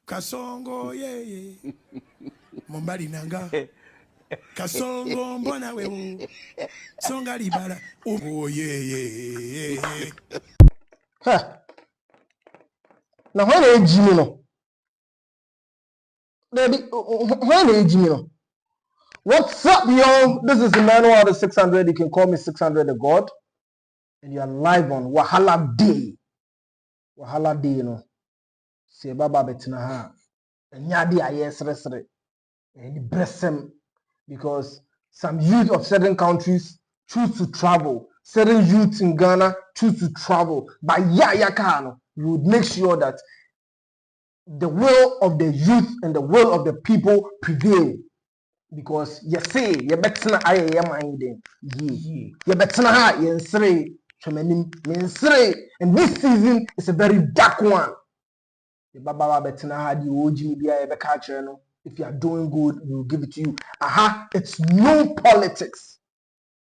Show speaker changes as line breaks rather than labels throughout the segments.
Kasongo ye Mombali nanga Kasongo mbona wewe Songa libala oh yeah.
Ha. Now when Jimmy no. When Jimmy no. What's up, yo? This is Emmanuel out of 600. You can call me 600 the God. And you are live on Wahala Day. Wahala Day, you know. Se baba betina ha. Nyadi ayes resre. And bless them because some youth of certain countries choose to travel. Certain youths in Ghana choose to travel. But Kano, you would make sure that the will of the youth and the will of the people prevail. Because you say you better aye mind you better ha and this season is a very dark one. The baba better ha the oji bia be catch no. If you are doing good, we will give it to you. It's no politics.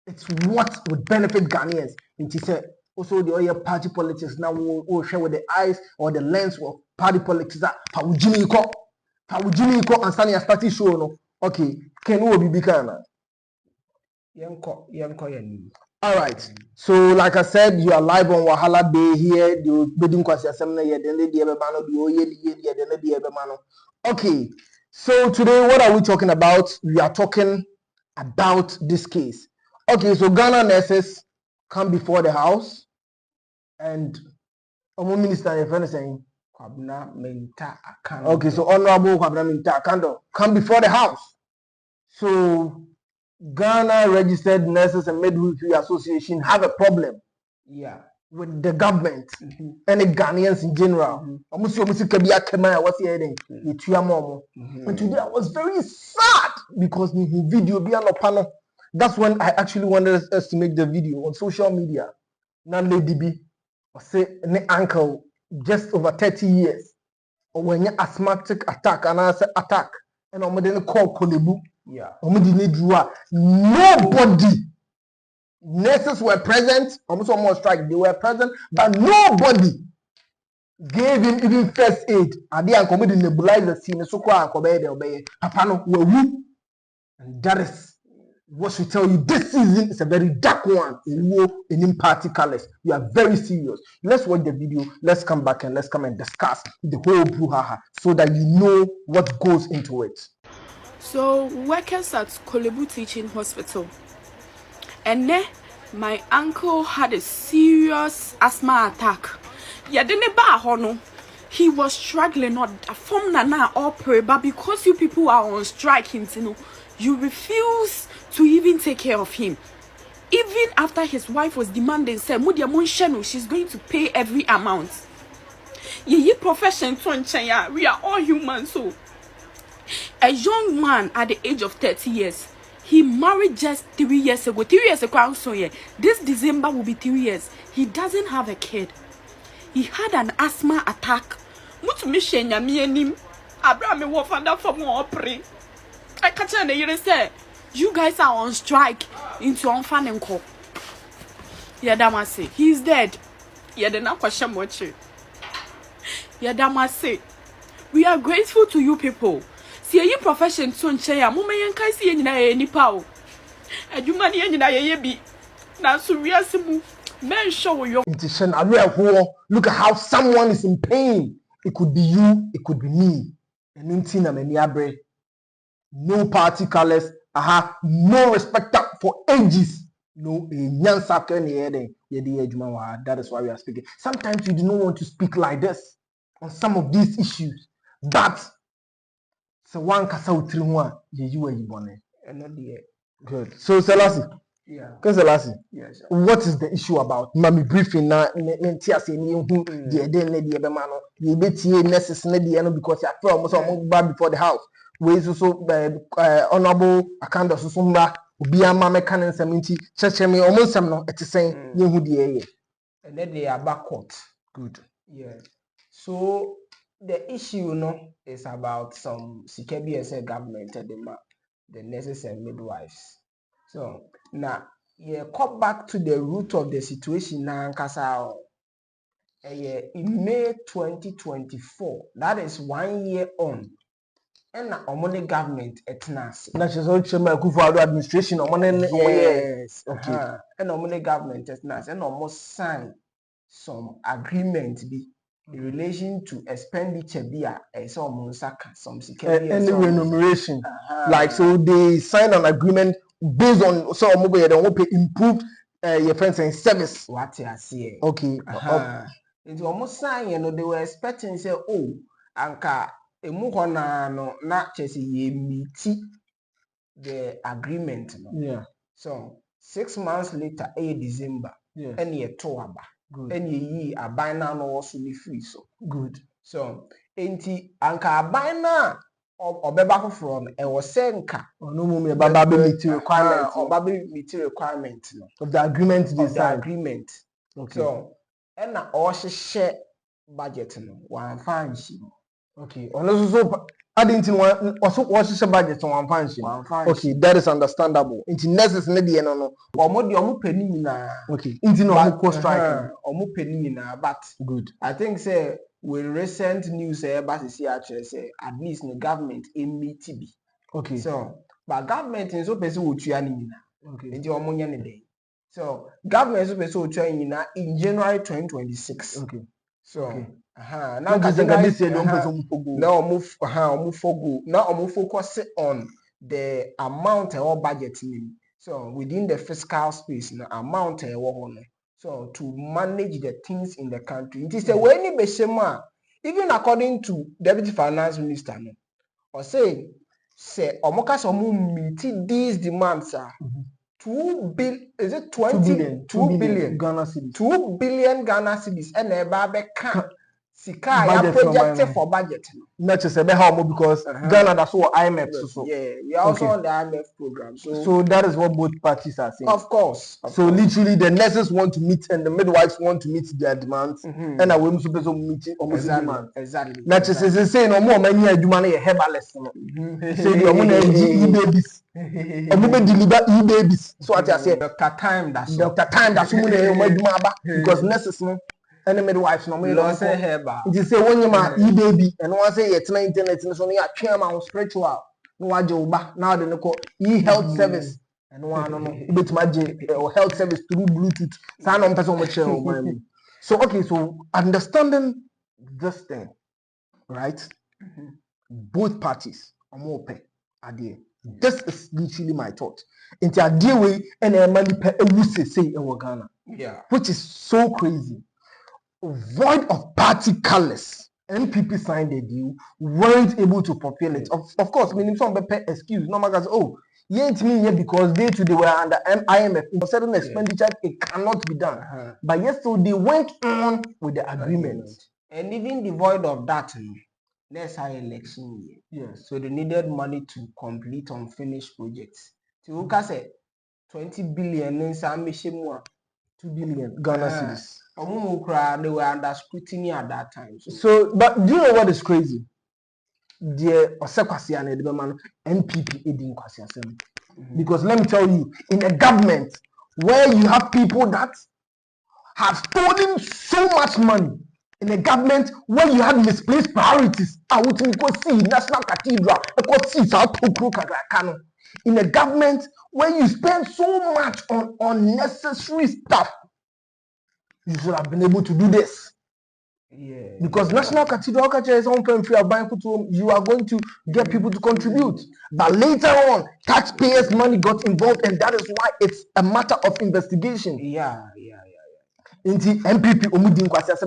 It's what would benefit Ghanaians. And she said, also the other party politics now will share with the eyes or the lens of party politics. That Pawujimi ko and standing a starting show no. Okay, can we be bigana? All right. So, like I said, you are live on Wahala Day here. The building kwasi assembly here. Then the mano the oye the mano. Okay. So today, what are we talking about? We are talking about this case. Okay. So Ghana nurses come before the house, and Omo Minister Efene saying, Kwabena Minta Akando. Okay. So Honorable Kwabena Minta Akando come before the house. So Ghana Registered Nurses and Midwifery Association have a problem, with the government and the Ghanaians in general. And today I was very sad because the video be on the panel. That's when I actually wanted us to make the video on social media. Now Lady B or say an uncle just over 30 years or when you asthmatic attack and I said attack and I'm gonna call Kolebu. Nobody, nurses were present, almost strike, they were present, but nobody gave him even first aid. And they are coming to nebulize the scene, so Papa no woo. And that is what we tell you. This season is a very dark one. In party colors. We are very serious. Let's watch the video. Let's come back and let's come and discuss the whole brouhaha so that you know what goes into it.
So, workers at Kolebu Teaching Hospital. And then, my uncle had a serious asthma attack. He was struggling not from Nana or pray, but because you people are on strike, you refuse to even take care of him. Even after his wife was demanding, say, she's going to pay every amount. Ye profession, we are all human, so. A young man at the age of 30 years, he married just 3 years ago. 3 years ago, so yeah, this December will be 3 years. He doesn't have a kid. He had an asthma attack. I catch on the say, you guys are on strike into unfanenko. Yeah, Damasi, he's dead. Yeah, the na question much. Yeah, Damasi, we are grateful to you people. See a profession so ncheya mo men kai see nyina ye nipa o adwuma ne nyina ye bi na so wiase mu men show yo
intention. Look at how someone is in pain. It could be you, it could be me. And no party colors, no respect for ages. No, that is why we are speaking. Sometimes you do not want to speak like this on some of these issues, but so one kasa utri one you are born. Good. So Selassie. Yeah. Selassie. Yes. What is the issue about? Mami briefing na mentia say ni hu de den na de be ma no. Ye betie necessary na de because ya feel almost back before the house. We so honorable akanda so mra obi ama meka nsem nti checheme omonsem no etesen ye hu de ye.
And then they are back court.
Good.
Yeah. So the issue is about some CKBSA government the nurses and midwives. So now come back to the root of the situation now, Nkasa. in May 2024, that is 1 year on, and the government etnasi.
That's just all Chema Kufuor administration or money.
Yes,
okay.
And the government etnasi, and almost sign some agreement be in relation to expenditure be some
any remuneration. Like so they sign an agreement based on so they won't pay improved your friends and service.
What you see?
Okay.
It's almost sign, they were expecting say, oh, anka emu hona no na chesi ye meet the agreement. No?
Yeah.
So 6 months later, December,
yes.
And ye toaba. And ye a bina no also be free. So
good.
So enti anka bina or beba from a was senka
or no more baba meet requirement
or baby meet requirement
of the agreement they
the agreement.
Okay.
So and na all share budget no one fancy.
Okay. So adding to one also watch budget on one function. Okay, that is understandable. Into next maybe no.
Omo penny na.
Okay. Into no cost striking.
Omo penny na, but
good.
I think say with recent news about see actually say at least the government METB.
Okay.
So but government in so person will try ni na.
Okay.
Into omo nya ne dey. So government so person will try ni na in January 2026.
Okay.
So
okay.
Now
this year don't person go.
Now move go. Now move focus on the amount of budget. So within the fiscal space, the amount so to manage the things in the country. It is a way ni beshema. Even according to Deputy Finance Minister, no, or say omoka somu meet these demands are 2 billion. Is it 20? 2 billion
Ghana cedis.
2 billion Ghana cedis. And a Sika ya project for budget.
Not just a better because Ghana that's what IMF. So.
Yeah, we are also on the IMF program.
So that is what both parties are saying.
Of course.
Literally the nurses want to meet and the midwives want to meet their demands. And I will super meeting almost demands.
Exactly.
Not just as say no more many a Herbalists. Say the woman babies. Deliver babies. So what I say
Dr. Time that's
because nurses no and the midwives no me
don't say herba.
It is say when you ma baby and one say it's na internet so no ya twema spiritual no waje uba now the no health service and one no bit or health service through Bluetooth so no person mo share o man. So okay, so understanding this thing, right? Both parties are more pay idea. This is literally my thought. Into a deal way and a money per say in Ghana.
Yeah.
Which is so crazy. Void of party colors. NPP signed the deal, weren't able to fulfill it. Of course, meaning some pay excuse. No matter oh, yeah, it's me here because they were under IMF. In certain expenditure, it cannot be done. But yes, so they went on with the agreement.
And even devoid of that, next high election year.
Yes.
So they needed money to complete unfinished projects. So you say 20 billion in some 2
billion Ghana cedis.
They were under scrutiny at that time.
So, but do you know what is crazy? The Osekwasi and the NPP didn't kwasi asem. Because let me tell you, in a government where you have people that have stolen so much money, in a government where you have misplaced priorities, I would go see National Cathedral, I could see South Tokyo Kagakano. In a government where you spend so much on unnecessary stuff, you should have been able to do this.
Yeah.
Because National Cathedral is on free of buying food, you are going to get people to contribute. But later on, taxpayers' money got involved, and that is why it's a matter of investigation.
Yeah.
In the NPP,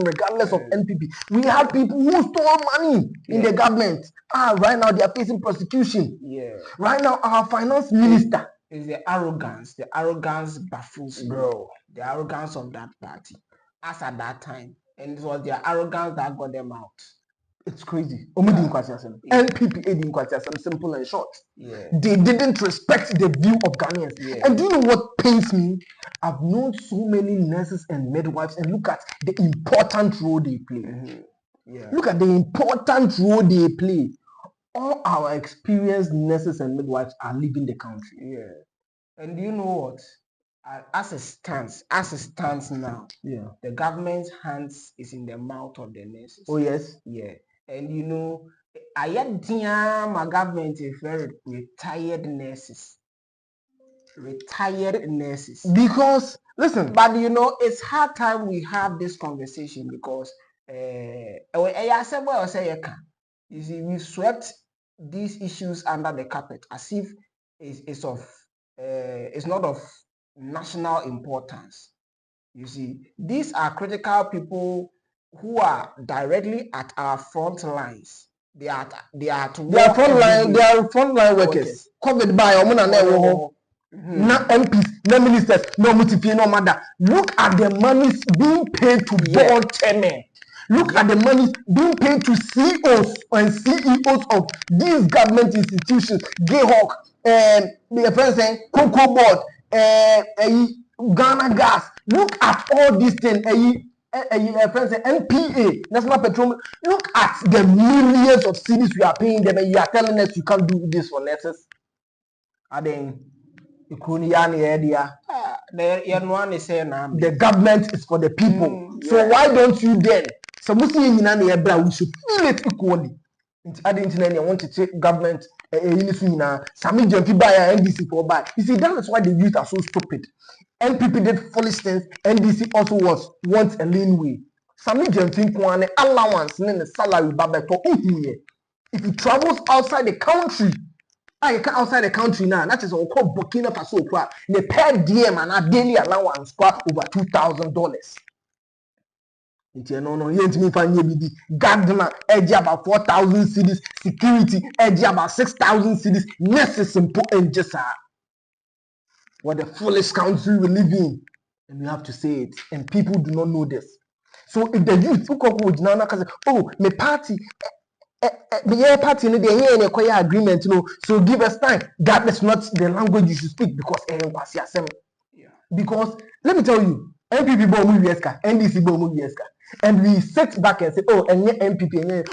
regardless of NPP, we have people who stole money in the government. Right now they are facing prosecution.
Yeah.
Right now, our finance minister
is the arrogance. The arrogance baffles me.
Bro.
The arrogance of that party, as at that time, and it was their arrogance that got them out.
It's crazy. NPP didn't quite simple and short.
Yeah.
They didn't respect the view of Ghanaians.
Yeah.
And do you know what pains me? I've known so many nurses and midwives, and look at the important role they play.
Yeah.
Look at the important role they play. All our experienced nurses and midwives are leaving the country.
Yeah. And do you know what? As it stands now,
Yeah.
the government's hands is in the mouth of the nurses.
Oh yes.
Yeah, and you know, I had my government is very retired nurses.
Because listen,
But you know, it's hard time we have this conversation because you see, we swept these issues under the carpet as if it's not of national importance. You see, these are critical people who are directly at our front lines. They are
frontline workers. COVID by omuna na ewo na MPs, na ministers, no multiply no matter. Look at the monies being paid to board chairmen. Look at the money being paid to CEOs and CEOs of these government institutions. Gayhawk, the friend saying Cocoa Board, Ghana Gas. Look at all these things. Friend saying NPA, National Petroleum. Look at the millions of cedis we are paying them, and you are telling us you can't do this for nurses. And then the government is for the people. So why don't you then? So we should feel it equally. I didn't want to take government Sami Jempi buy NDC for buy. You see, that is why the youth are so stupid. NPP did foolish things. NDC also wants a lean way. Sami Jempi kwane allowance and the salary babeto. If he travels outside the country, I can outside the country now. That is all called Burkina Faso. They pay DM and a daily allowance over $2,000. No, you ain't me find you Gardner, edge about 4,000 cities, security, edge about 6,000 cities, necessary and just what the foolish country we live in. And we have to say it. And people do not know this. So if the youth who come with now say, oh, my party, the party in the here and acquire agreement, so give us time. That is not the language you should speak because because let me tell you, MPP bomb USK, NDC bomb USK. And we sit back and say, oh, and MPP,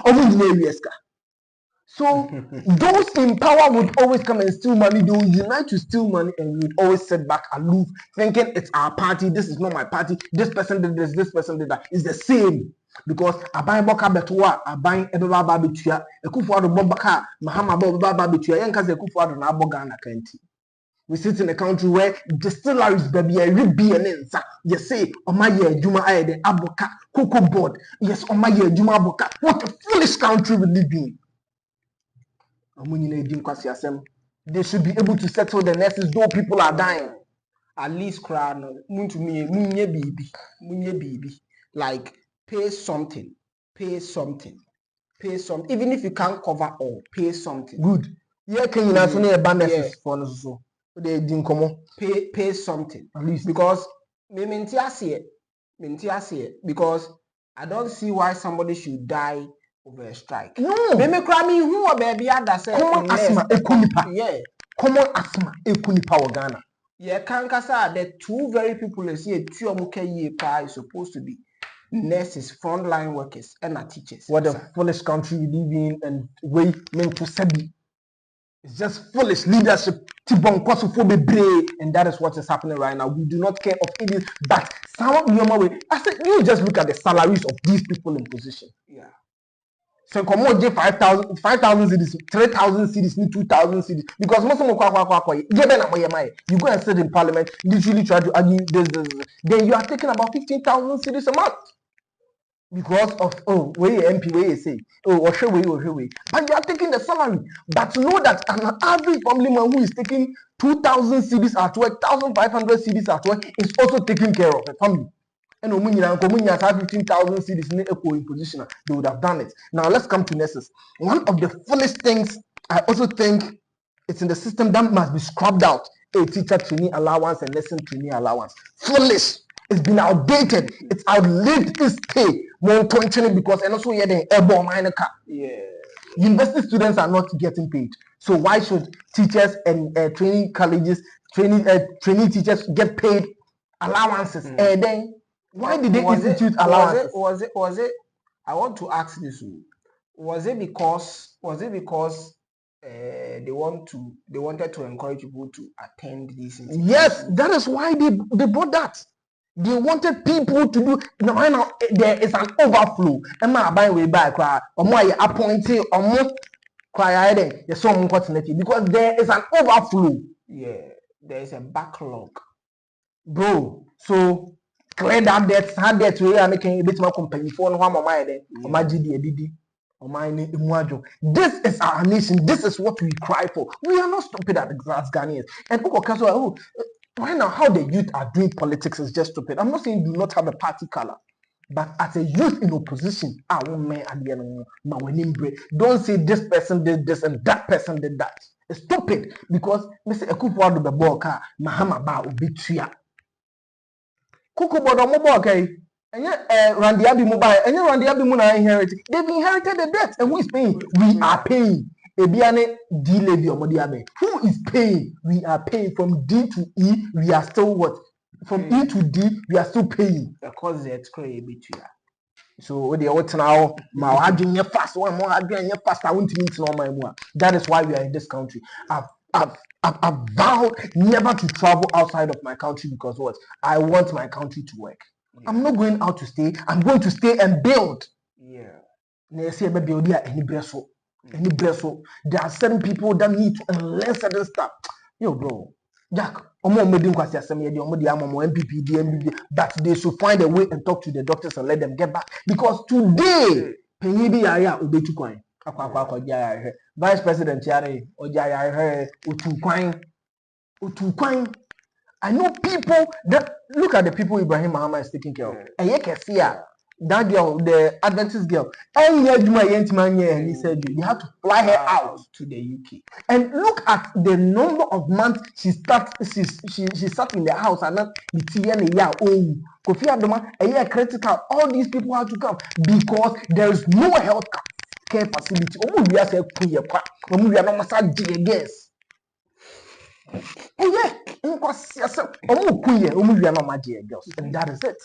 so those in power would always come and steal money. They will unite to steal money, and we would always sit back aloof, thinking it's our party. This is not my party. This person did this. This person did that. It's the same because I buy boka betwa, I buy ebeba babitua. Ekufuado bobaka, Mahama bobaba babitua. Yankaze ekufuado na abogana kanti. We sit in a country where distilleries baby be an answer. You say, oh my year, Juma I the aboka, cocoa board. Yes, oh my year, Juma aboka. What a foolish country we live in. They should be able to settle the nurses, though people are dying.
At least munye baby. Like pay something. Even if you can't cover all, pay something.
Good. Yeah, can you not say nurses for so? They didn't come.
Pay something at least because because I don't see why somebody should die over a strike.
No.
Who baby say
common asthma ekunipa. Yeah. Common asthma ekunipa Ghana.
Yeah, kankasa the two very people is here is supposed to be nurses, frontline workers, and teachers.
What a foolish country we live in and we meant to say. It's just foolish leadership. And that is what is happening right now. We do not care of it, but some I said you just look at the salaries of these people in position.
Yeah.
So come on, 5,000 cities, 3,000 cities, 2,000 cities. Because most of them you go and sit in parliament, literally try to argue this. Then you are taking about 15,000 cities a month. Because of where MP where you say but you are taking the salary. But know that an average family man who is taking 2,000 cedis at work, 1,500 cedis at work is also taking care of the family. And 15,000 cedis in equal in position, they would have done it. Now let's come to nurses. One of the foolish things I also think it's in the system that must be scrubbed out: a teacher training allowance and lesson training allowance. Foolish. It's been outdated. It's outlived its stay. Because and also the airborne minor car.
Yeah.
University students are not getting paid. So why should teachers and training colleges, training teachers get paid allowances? And then why did they institute allowances?
Was it? I want to ask this: was it because they wanted to encourage people to attend these institutions.
Yes, that is why they brought that. They wanted people to do. Now, right now there is an overflow. Am I buying way back? Omo appointed omo cry there. There's some opportunity because there is an overflow.
Yeah, there is a backlog,
bro. So clear that debt. How debt we are making a bit more company for no one more there. This is our nation. This is what we cry for. We are not stupid as Ghanaians. And right now, how the youth are doing politics is just stupid. I'm not saying do not have a party color, but as a youth in opposition, don't say this person did this and that person did that. It's stupid because Mr. Ekufuado the boka Mahama ba obituya. Kuku bodo mo okay. And yet, Randy Abimubai, and Randy Abimuna inherited. They've inherited the debt, and who is paying? We are paying. Ebiane D lady or Modiabe. Who is paying? We are paying from D to E. We are still what? From E to D, we are still paying.
because it's crazy between.
So the old now, my doing fast, one more doing fast. I want to meet no more. That is why we are in this country. I've vowed never to travel outside of my country because what? I want my country to work. Yeah. I'm not going out to stay. I'm going to stay and build.
Yeah.
There are certain people that need to learn certain stuff. Yo, bro, Jack, MPP, but they should find a way and talk to the doctors and let them get back. Because today, Vice President I know people that look at the people Ibrahim Muhammad is taking care of. That girl, the Adventist girl, and he said they have to fly her out
to the UK.
And look at the number of months she sat in the house and not Kofi Adoma, a year critical. All these people have to come because there is no health care facility. We are saying we are not massage girls. And that is it.